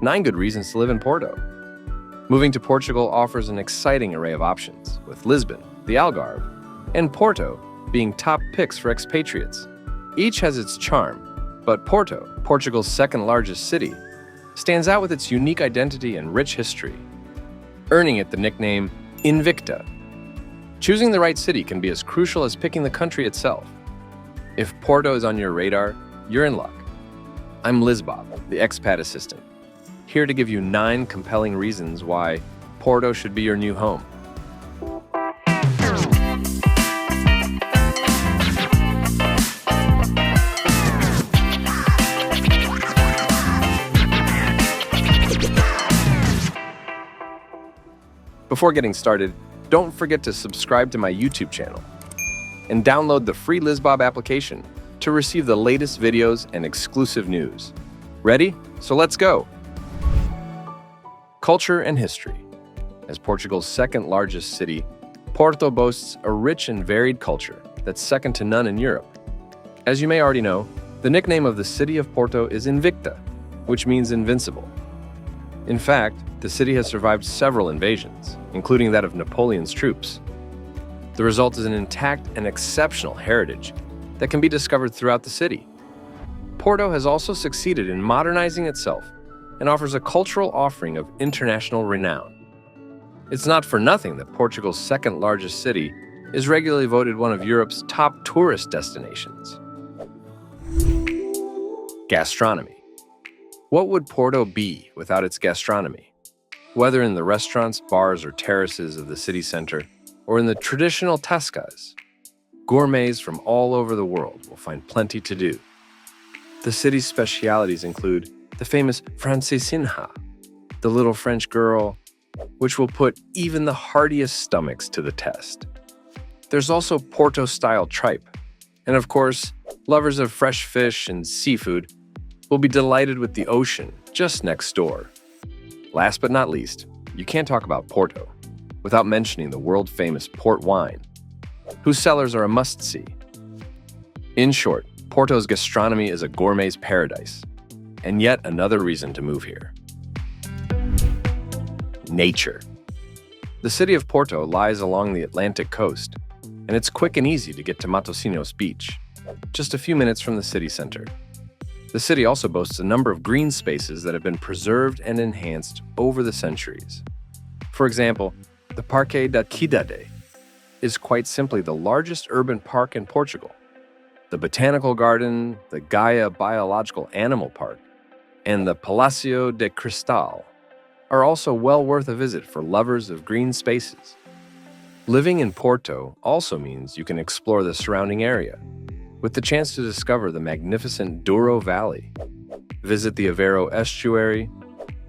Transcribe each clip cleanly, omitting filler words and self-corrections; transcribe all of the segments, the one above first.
9 good reasons to live in Porto. Moving to Portugal offers an exciting array of options, with Lisbon, the Algarve, and Porto being top picks for expatriates. Each has its charm, but Porto, Portugal's second largest city, stands out with its unique identity and rich history, earning it the nickname Invicta. Choosing the right city can be as crucial as picking the country itself. If Porto is on your radar, you're in luck. I'm Lisbob, the expat assistant, here to give you 9 compelling reasons why Porto should be your new home. Before getting started, don't forget to subscribe to my YouTube channel and download the free Lisbob application to receive the latest videos and exclusive news. Ready? So let's go! Culture and history. As Portugal's second largest city, Porto boasts a rich and varied culture that's second to none in Europe. As you may already know, the nickname of the city of Porto is Invicta, which means invincible. In fact, the city has survived several invasions, including that of Napoleon's troops. The result is an intact and exceptional heritage that can be discovered throughout the city. Porto has also succeeded in modernizing itself and offers a cultural offering of international renown. It's not for nothing that Portugal's second largest city is regularly voted one of Europe's top tourist destinations. Gastronomy. What would Porto be without its gastronomy? Whether in the restaurants, bars, or terraces of the city center, or in the traditional tascas, gourmets from all over the world will find plenty to do. The city's specialities include the famous francesinha, the little French girl, which will put even the hardiest stomachs to the test. There's also Porto-style tripe, and of course, lovers of fresh fish and seafood will be delighted with the ocean just next door. Last but not least, you can't talk about Porto without mentioning the world-famous port wine, whose cellars are a must-see. In short, Porto's gastronomy is a gourmet's paradise, and yet another reason to move here. Nature. The city of Porto lies along the Atlantic coast, and it's quick and easy to get to Matosinhos Beach, just a few minutes from the city center. The city also boasts a number of green spaces that have been preserved and enhanced over the centuries. For example, the Parque da Cidade is quite simply the largest urban park in Portugal. The Botanical Garden, the Gaia Biological Animal Park, and the Palacio de Cristal are also well worth a visit for lovers of green spaces. Living in Porto also means you can explore the surrounding area, with the chance to discover the magnificent Douro Valley, visit the Aveiro Estuary,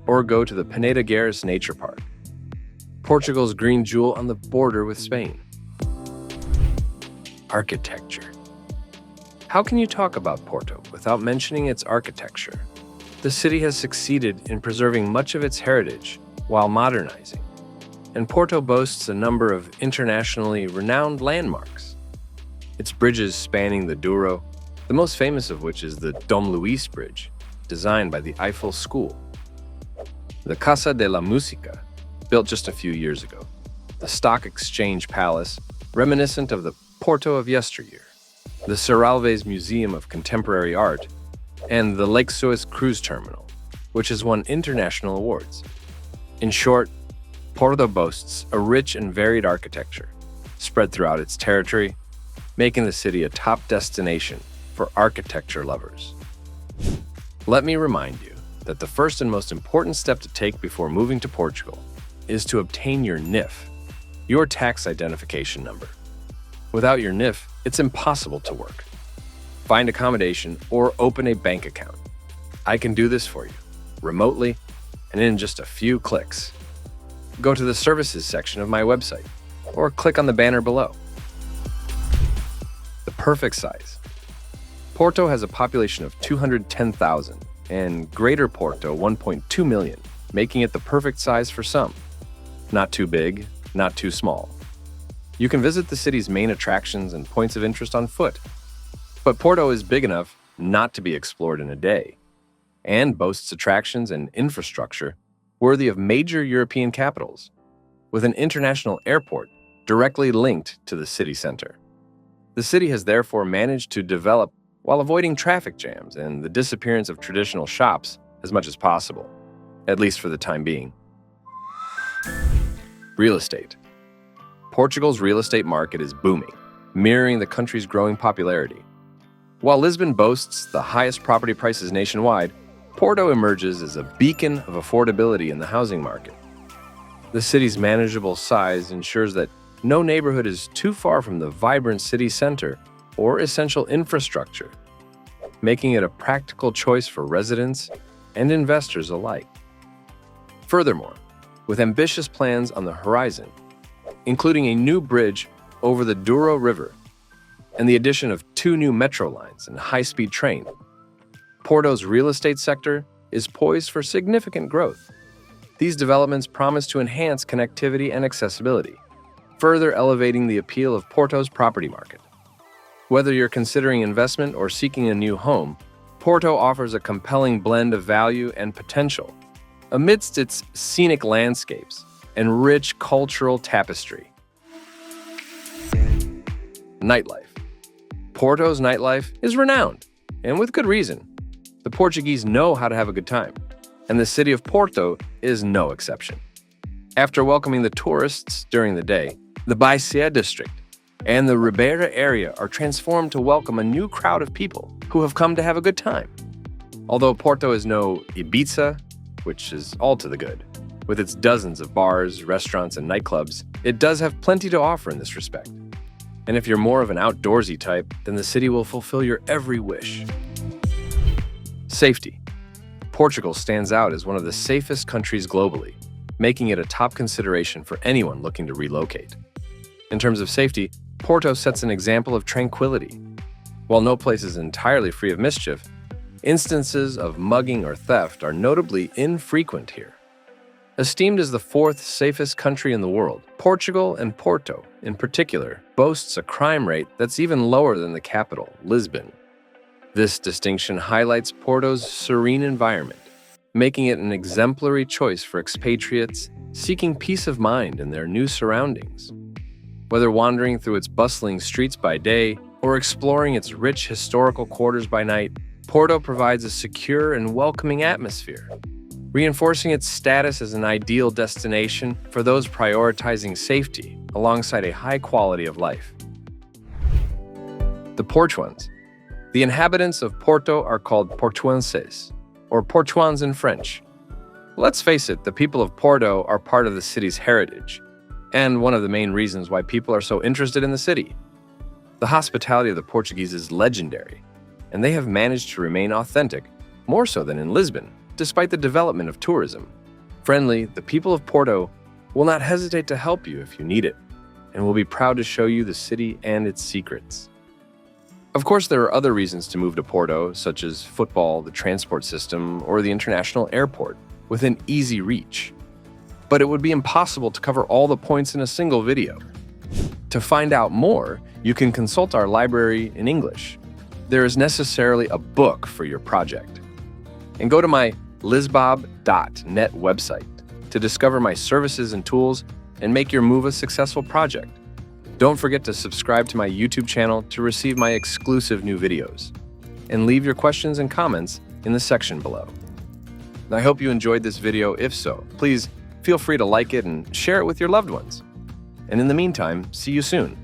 or go to the Peneda Gerês Nature Park, Portugal's green jewel on the border with Spain. Architecture. How can you talk about Porto without mentioning its architecture? The city has succeeded in preserving much of its heritage while modernizing, and Porto boasts a number of internationally renowned landmarks. Its bridges spanning the Douro, the most famous of which is the Dom Luís Bridge, designed by the Eiffel School. The Casa de la Música, built just a few years ago. The Stock Exchange Palace, reminiscent of the Porto of yesteryear. The Serralves Museum of Contemporary Art, and the Lake Suez Cruise Terminal, which has won international awards. In short, Porto boasts a rich and varied architecture spread throughout its territory, making the city a top destination for architecture lovers. Let me remind you that the first and most important step to take before moving to Portugal is to obtain your NIF, your tax identification number. Without your NIF, it's impossible to work, find accommodation, or open a bank account. I can do this for you, remotely, and in just a few clicks. Go to the services section of my website, or click on the banner below. The perfect size. Porto has a population of 210,000, and Greater Porto 1.2 million, making it the perfect size for some. Not too big, not too small. You can visit the city's main attractions and points of interest on foot, but Porto is big enough not to be explored in a day, and boasts attractions and infrastructure worthy of major European capitals, with an international airport directly linked to the city center. The city has therefore managed to develop while avoiding traffic jams and the disappearance of traditional shops as much as possible, at least for the time being. Real estate. Portugal's real estate market is booming, mirroring the country's growing popularity. While Lisbon boasts the highest property prices nationwide, Porto emerges as a beacon of affordability in the housing market. The city's manageable size ensures that no neighborhood is too far from the vibrant city center or essential infrastructure, making it a practical choice for residents and investors alike. Furthermore, with ambitious plans on the horizon, including a new bridge over the Douro River and the addition of 2 new metro lines and high-speed train, Porto's real estate sector is poised for significant growth. These developments promise to enhance connectivity and accessibility, further elevating the appeal of Porto's property market. Whether you're considering investment or seeking a new home, Porto offers a compelling blend of value and potential amidst its scenic landscapes and rich cultural tapestry. Nightlife. Porto's nightlife is renowned, and with good reason. The Portuguese know how to have a good time, and the city of Porto is no exception. After welcoming the tourists during the day, the Baixia district and the Ribeira area are transformed to welcome a new crowd of people who have come to have a good time. Although Porto is no Ibiza, which is all to the good, with its dozens of bars, restaurants, and nightclubs, it does have plenty to offer in this respect. And if you're more of an outdoorsy type, then the city will fulfill your every wish. Safety. Portugal stands out as one of the safest countries globally, making it a top consideration for anyone looking to relocate. In terms of safety, Porto sets an example of tranquility. While no place is entirely free of mischief, instances of mugging or theft are notably infrequent here. Esteemed as the 4th safest country in the world, Portugal, and Porto, in particular, boasts a crime rate that's even lower than the capital, Lisbon. This distinction highlights Porto's serene environment, making it an exemplary choice for expatriates seeking peace of mind in their new surroundings. Whether wandering through its bustling streets by day or exploring its rich historical quarters by night, Porto provides a secure and welcoming atmosphere, reinforcing its status as an ideal destination for those prioritizing safety alongside a high quality of life. The Portuans. The inhabitants of Porto are called Portuenses, or Portuans in French. Let's face it, the people of Porto are part of the city's heritage, and one of the main reasons why people are so interested in the city. The hospitality of the Portuguese is legendary, and they have managed to remain authentic, more so than in Lisbon, despite the development of tourism. Friendly, the people of Porto will not hesitate to help you if you need it, and will be proud to show you the city and its secrets. Of course, there are other reasons to move to Porto, such as football, the transport system, or the international airport, within easy reach. But it would be impossible to cover all the points in a single video. To find out more, you can consult our library in English. There is necessarily a book for your project. And go to my lisbob.net website to discover my services and tools and make your move a successful project. Don't forget to subscribe to my YouTube channel to receive my exclusive new videos. And leave your questions and comments in the section below. I hope you enjoyed this video. If so, please feel free to like it and share it with your loved ones. And in the meantime, see you soon.